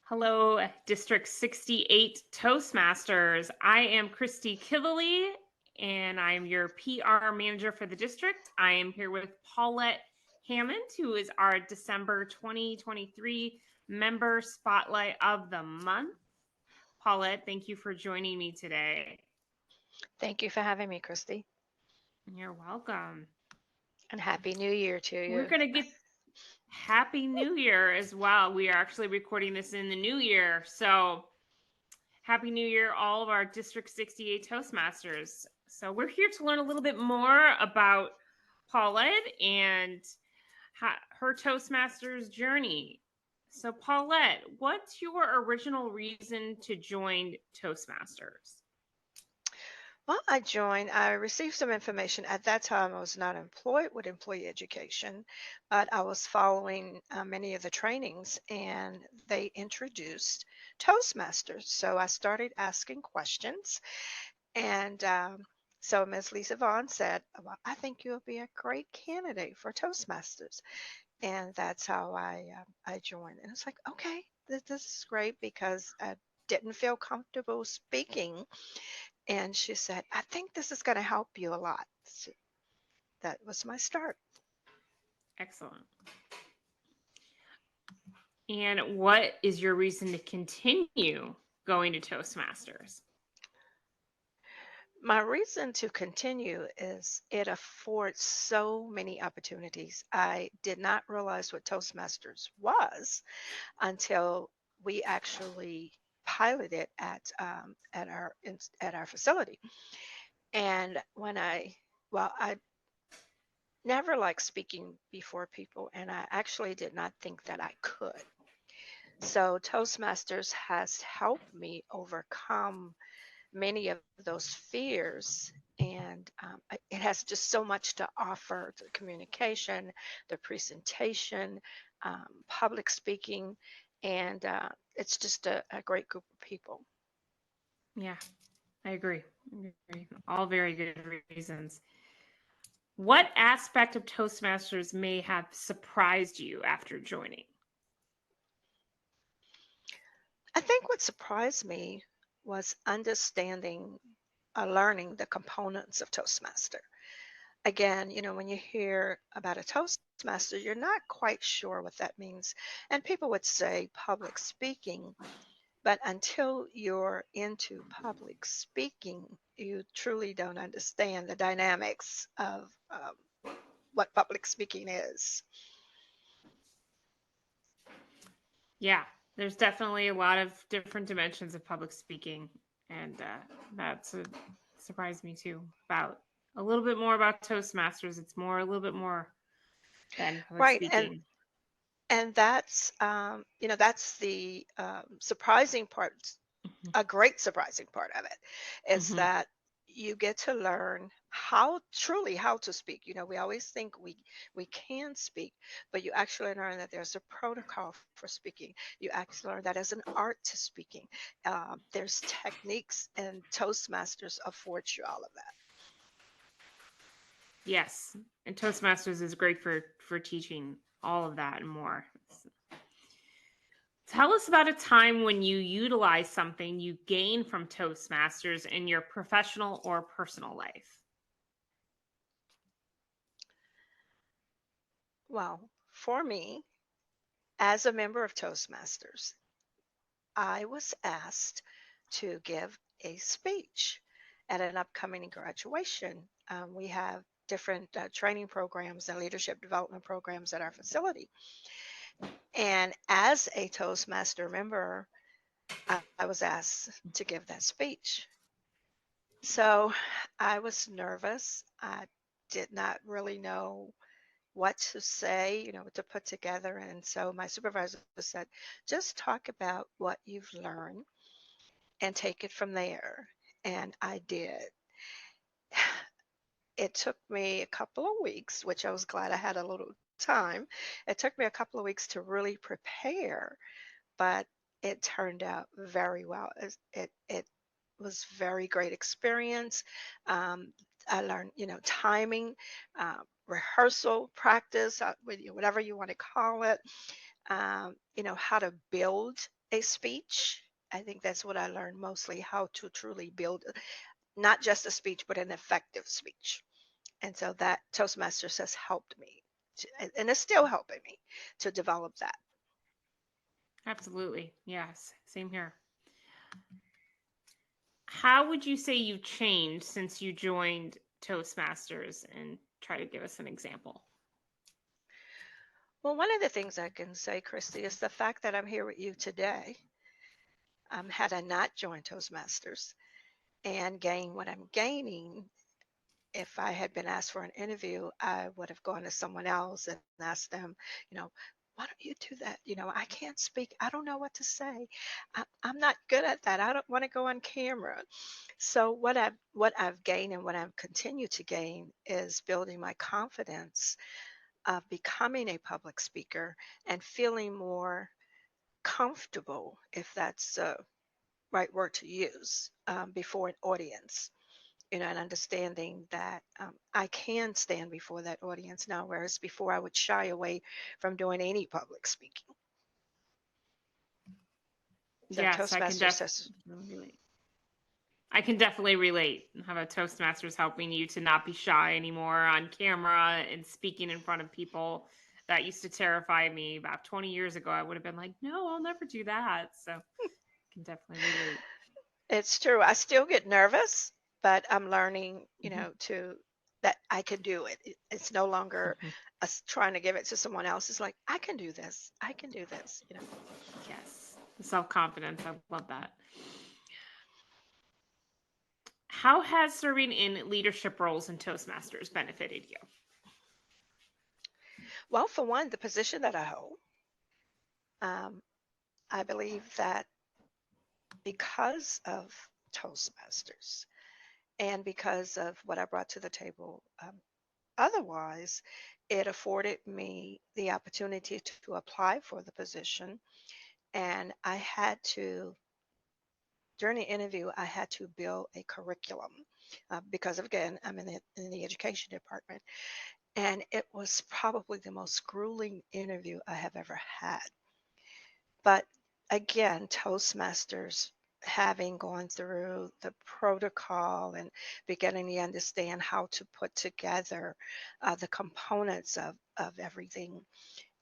Hello, District 68 Toastmasters. I am Christy Kively, and I'm your PR manager for the district. I am here with Paulette Hammond, who is our December 2023 Member Spotlight of the Month. Paulette, thank you for joining me today. Thank you for having me, Christy. You're welcome. And Happy New Year to We're you. going to get Happy New Year as well. We are actually recording this in the new year. So Happy New Year, all of our District 68 Toastmasters. So we're here to learn a little bit more about Paulette and her Toastmasters journey. So Paulette, what's your original reason to join Toastmasters? Well, I received some information. At that time, I was not employed with employee education, but I was following many of the trainings and they introduced Toastmasters. So I started asking questions. And so Ms. Lisa Vaughn said, well, I think you'll be a great candidate for Toastmasters. And that's how I joined. And it's like, okay, this is great because I didn't feel comfortable speaking. And she said, I think this is going to help you a lot. So that was my start. Excellent. And what is your reason to continue going to Toastmasters? My reason to continue is it affords so many opportunities. I did not realize what Toastmasters was until we actually piloted at our facility. And I never liked speaking before people, and I actually did not think that I could. So Toastmasters has helped me overcome many of those fears, and it has just so much to offer: the communication, the presentation, public speaking, and it's just a great group of people. Yeah, I agree. All very good reasons. What aspect of Toastmasters may have surprised you after joining? I think what surprised me was learning the components of Toastmaster. Again, when you hear about a Toastmaster, you're not quite sure what that means. And people would say public speaking, but until you're into public speaking, you truly don't understand the dynamics of what public speaking is. Yeah, there's definitely a lot of different dimensions of public speaking, and that's surprised me too. About a little bit more about Toastmasters. It's a little bit more than public Right. speaking. And that's the surprising part. Mhm. A great surprising part of it is Mhm. that you get to learn how to speak. We always think we can speak, but you actually learn that there's a protocol for speaking. You actually learn that as an art to speaking. There's techniques, and Toastmasters affords you all of that. Yes, and Toastmasters is great for teaching all of that and more. Tell us about a time when you utilized something you gained from Toastmasters in your professional or personal life. Well, for me, as a member of Toastmasters, I was asked to give a speech at an upcoming graduation. We have different training programs and leadership development programs at our facility. And as a Toastmaster member, I was asked to give that speech. So I was nervous. I did not really know what to say, what to put together. And so my supervisor said, just talk about what you've learned and take it from there. And I did. It took me a couple of weeks, which I was glad I had a little time. It took me a couple of weeks to really prepare, but it turned out very well. It was very great experience. Um, I learned, timing, rehearsal, practice, whatever you want to call it. how to build a speech. I think that's what I learned mostly, how to truly build not just a speech, but an effective speech. And so that Toastmasters has helped me, and it's still helping me to develop that. Absolutely. Yes. Same here. How would you say you've changed since you joined Toastmasters, and try to give us an example? Well, one of the things I can say, Christy, is the fact that I'm here with you today. Had I not joined Toastmasters and gained what I'm gaining, if I had been asked for an interview, I would have gone to someone else and asked them, you know, why don't you do that? I can't speak. I don't know what to say. I'm not good at that. I don't want to go on camera. So what I've gained and what I've continued to gain is building my confidence of becoming a public speaker and feeling more comfortable, if that's the right word to use, before an audience. And understanding that I can stand before that audience now, whereas before I would shy away from doing any public speaking. So Yes, Toastmasters has, relate. I can definitely relate. How about Toastmasters helping you to not be shy anymore on camera and speaking in front of people? That used to terrify me about 20 years ago. I would have been like, no, I'll never do that. So I can definitely relate. it's true. I still get nervous, but I'm learning, Mhm. to that I can do it. It's no longer Mhm. us trying to give it to someone else. It's like, I can do this. I can do this. Yes. Self confidence. I love that. How has serving in leadership roles in Toastmasters benefited you? Well, for one, the position that I hold, um, I believe that because of Toastmasters and because of what I brought to the table, otherwise, it afforded me the opportunity to apply for the position. And during the interview, I had to build a curriculum because, again, I'm in the education department. And it was probably the most grueling interview I have ever had. But again, Toastmasters, having gone through the protocol and beginning to understand how to put together the components of everything,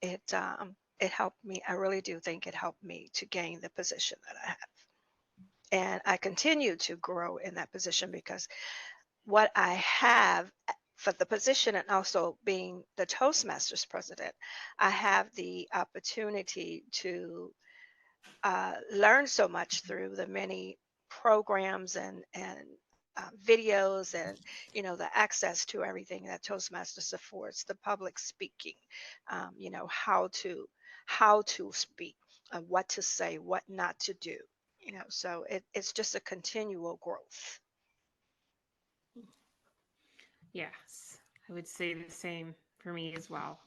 it helped me. I really do think it helped me to gain the position that I have. And I continue to grow in that position because what I have for the position and also being the Toastmasters president, I have the opportunity to learn so much through the many programs and videos and the access to everything that Toastmasters affords, the public speaking, how to speak, what to say, what not to do. So it's just a continual growth. Yes, I would say the same for me as well.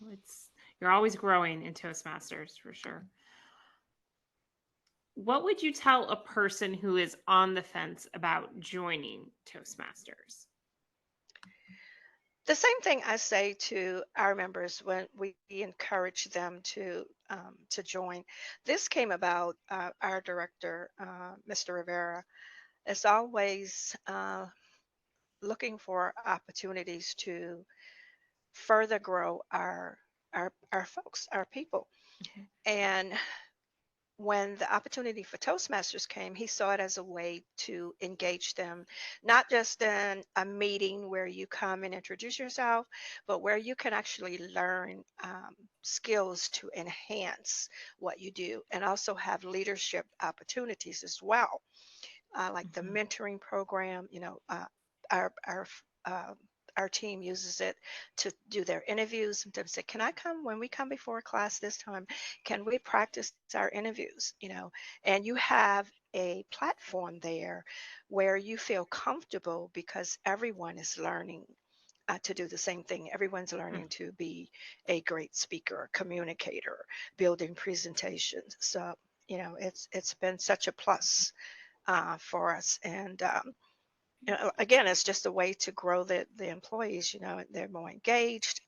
You're always growing in Toastmasters for sure. What would you tell a person who is on the fence about joining Toastmasters? The same thing I say to our members when we encourage them to join. This came about. Our director, Mr. Rivera, is always looking for opportunities to further grow our folks, our people. Mhm. And when the opportunity for Toastmasters came, he saw it as a way to engage them, not just in a meeting where you come and introduce yourself, but where you can actually learn skills to enhance what you do and also have leadership opportunities as well, like the Mhm. mentoring program. Our our uh, our team uses it to do their interviews. Sometimes say, "Can I come when we come before class this time? Can we practice our interviews?" And you have a platform there where you feel comfortable because everyone is learning to do the same thing. Everyone's Mm. learning to be a great speaker, communicator, building presentations. So it's been such a plus for us. And again, it's just a way to grow the employees. They're more engaged.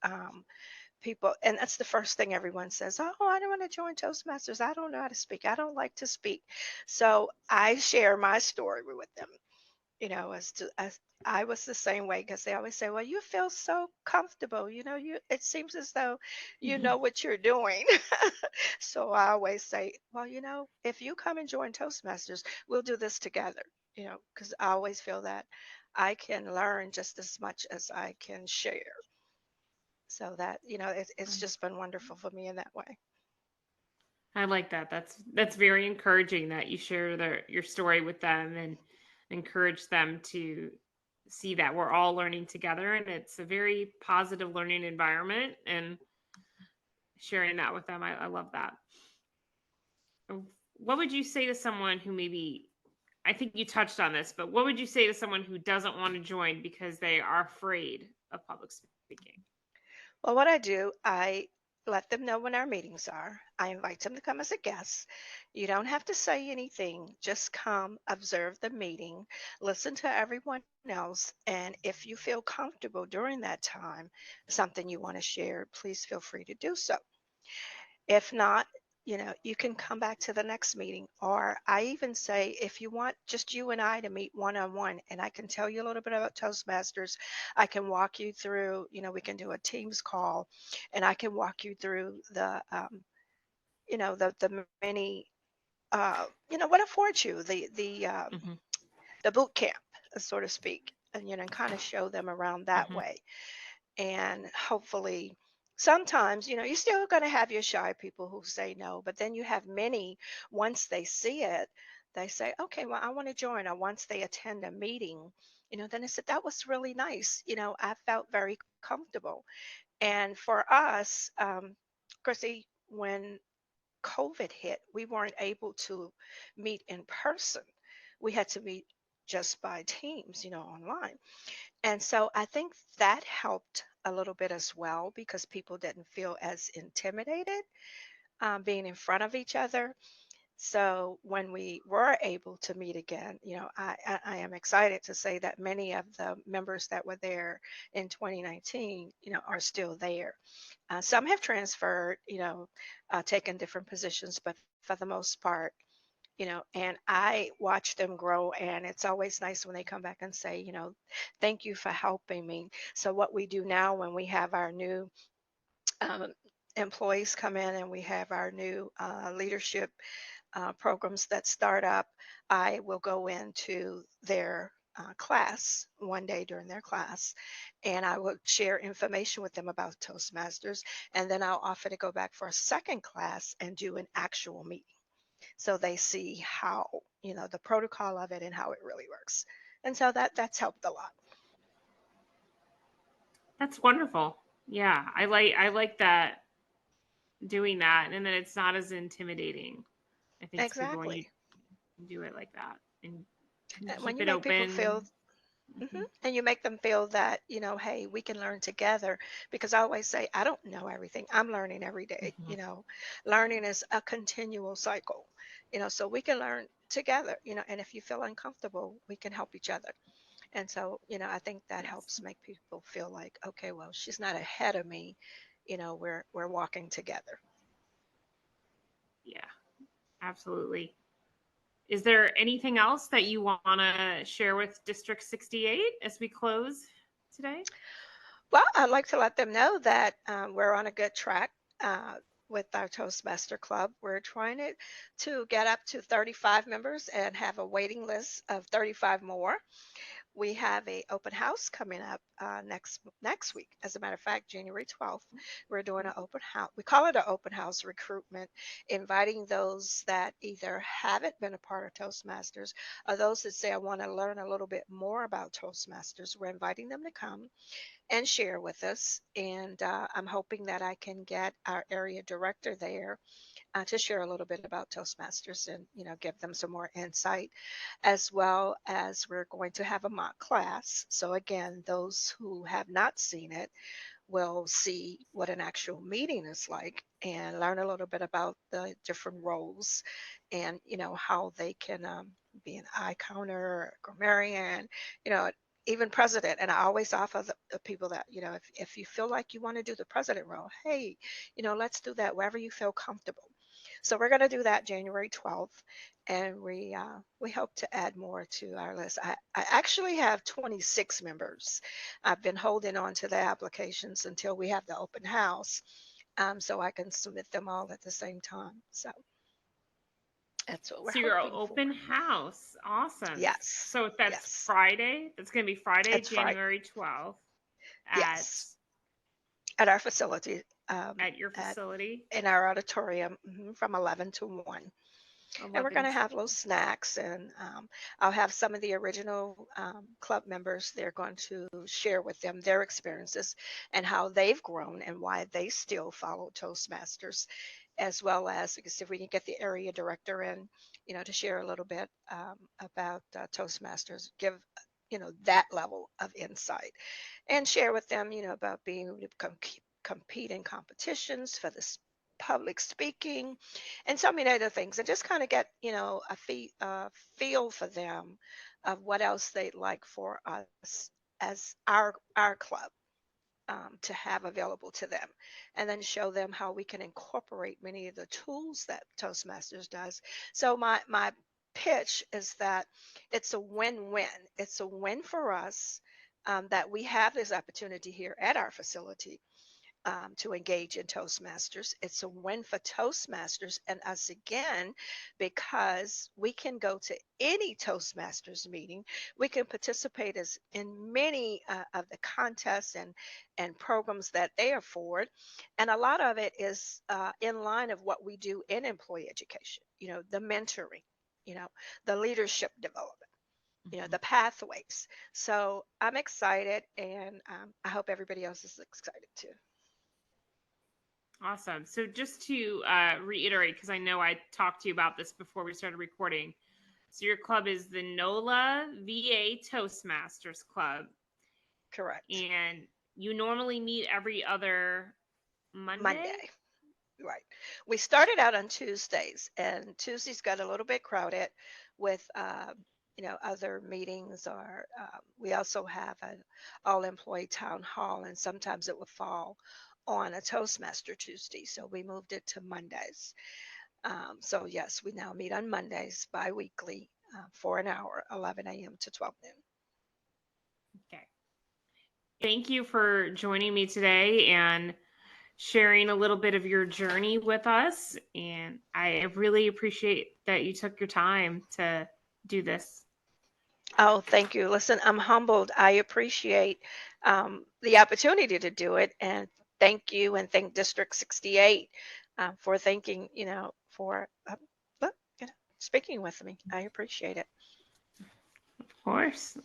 people, and that's the first thing everyone says, oh, I don't want to join Toastmasters, I don't know how to speak, I don't like to speak. So I share my story with them, as I was the same way, because they always say, well, you feel so comfortable, it seems as though you Mhm. know what you're doing. So I always say, well, if you come and join Toastmasters, we'll do this together, because I always feel that I can learn just as much as I can share. So that, it's Um, just been wonderful for me in that way. I like that. That's very encouraging that you share your story with them and encourage them to see that we're all learning together, and it's a very positive learning environment, and sharing that with them. I love that. What would you say to someone who maybe, I think you touched on this, but what would you say to someone who doesn't want to join because they are afraid of public speaking? Well, what I do, I let them know when our meetings are. I invite them to come as a guest. You don't have to say anything, just come, observe the meeting, listen to everyone else. And if you feel comfortable during that time, something you want to share, please feel free to do so. If not, you can come back to the next meeting. Or I even say, if you want just you and I to meet one on one, and I can tell you a little bit about Toastmasters, I can walk you through, we can do a Teams call, and I can walk you through the many, what affords you, Hmm. the boot camp, so to speak, and, kind of show them around that Hmm. way. And hopefully, sometimes, you're still going to have your shy people who say no, but then you have many, once they see it, they say, okay, well, I want to join. Or once they attend a meeting, then they said, that was really nice. I felt very comfortable. And for us, Chrissy, when COVID hit, we weren't able to meet in person. We had to meet just by Teams, online. And so I think that helped a little bit as well, because people didn't feel as intimidated, being in front of each other. So when we were able to meet again, I am excited to say that many of the members that were there in 2019, are still there. Some have transferred, taken different positions, but for the most part, and I watch them grow. And it's always nice when they come back and say, thank you for helping me. So what we do now, when we have our new um, employees come in, and we have our new leadership programs that start up, I will go into their class one day during their class, and I will share information with them about Toastmasters. And then I'll offer to go back for a second class and do an actual meeting, so they see how, the protocol of it and how it really works. And so that's helped a lot. That's wonderful. Yeah, I like that, doing that, and then it's not as intimidating. I think to people when you Exactly. do it like that, and you And when keep you it make people feel, open. Hmm. and you make them feel that, hey, we can learn together. Because I always say, I don't know everything, I'm learning every day. Hmm. Learning is a continual cycle, so we can learn together, and if you feel uncomfortable, we can help each other. And so, I think that Yes. helps make people feel like, okay, well, she's not ahead of me, we're walking together. Yeah, absolutely. Is there anything else that you want to share with District 68 as we close today? Well, I'd like to let them know that we're on a good track with our Toastmaster Club. We're trying to get up to 35 members and have a waiting list of 35 more. We have a open house coming up next week. As a matter of fact, January 12th, we're doing an open house. We call it an open house recruitment, inviting those that either haven't been a part of Toastmasters, or those that say, I want to learn a little bit more about Toastmasters. We're inviting them to come and share with us. And I'm hoping that I can get our area director there to share a little bit about Toastmasters, and give them some more insight, as well as we're going to have a mock class. So again, those who have not seen it will see what an actual meeting is like, and learn a little bit about the different roles, and how they can be an eye counter, a grammarian, you know even president. And I always offer the people that, if you feel like you want to do the president role, hey, let's do that wherever you feel comfortable. So we're going to do that January 12th, and we hope to add more to our list. I actually have 26 members. I've been holding on to the applications until we have the open house, so I can submit them all at the same time. So that's what we're So your hoping for. open house. Awesome. Yes, So if that's yes, Friday, that's going to be Friday, it's Friday. January 12th at Yes, at our facility, at your at facility, in our auditorium, from 11 to 1. And we're going 11 to to have little snacks, and I'll have some of the original club members. They're going to share with them their experiences and how they've grown and why they still follow Toastmasters, as well as if we can get the area director in, to share a little bit about Toastmasters, give that level of insight, and share with them, about being able to compete in competitions for this public speaking and so many other things, and just kind of get feel for them of what else they'd like for us as our club to have available to them, and then show them how we can incorporate many of the tools that Toastmasters does. So my pitch is that it's a win-win. It's a win for us, that we have this opportunity here at our facility, to engage in Toastmasters. It's a win for Toastmasters and us again, because we can go to any Toastmasters meeting. We can participate in many of the contests and programs that they afford. And a lot of it is in line of what we do in employee education, the mentoring, the leadership development. The pathways. So I'm excited, and I hope everybody else is excited too. Awesome. So just to reiterate, because I know I talked to you about this before we started recording. So your club is the NOLA VA Toastmasters Club. Correct. And you normally meet every other Monday? Monday. Right. We started out on Tuesdays, and Tuesdays got a little bit crowded with, other meetings, or we also have an all employee town hall, and sometimes it would fall on a Toastmaster Tuesday. So we moved it to Mondays. So, yes, we now meet on Mondays bi weekly, for an hour, 11 a.m. to 12 noon. Okay. Thank you for joining me today and sharing a little bit of your journey with us. And I really appreciate that you took your time to do this. Oh, thank you. Listen, I'm humbled. I appreciate the opportunity to do it. And thank you, and thank District 68 for thinking, for look, speaking with me. I appreciate it. Of course.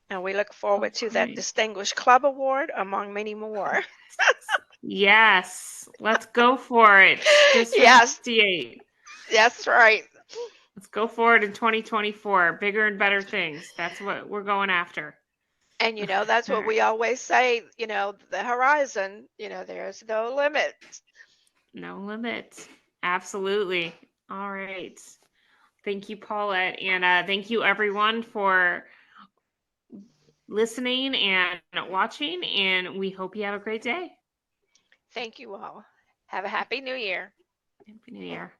And we look forward to that Okay. Distinguished Club Award, among many more. Yes. Let's go for it. District Yes, 68. that's right. Let's go for it in 2024. Bigger and better things. That's what we're going after. And that's All what right. we always say, the horizon, there's no limit. No limit. Absolutely. All right. Thank you, Paulette. And thank you, everyone, for listening and watching. And we hope you have a great day. Thank you all. Have a happy new year. Happy New Year.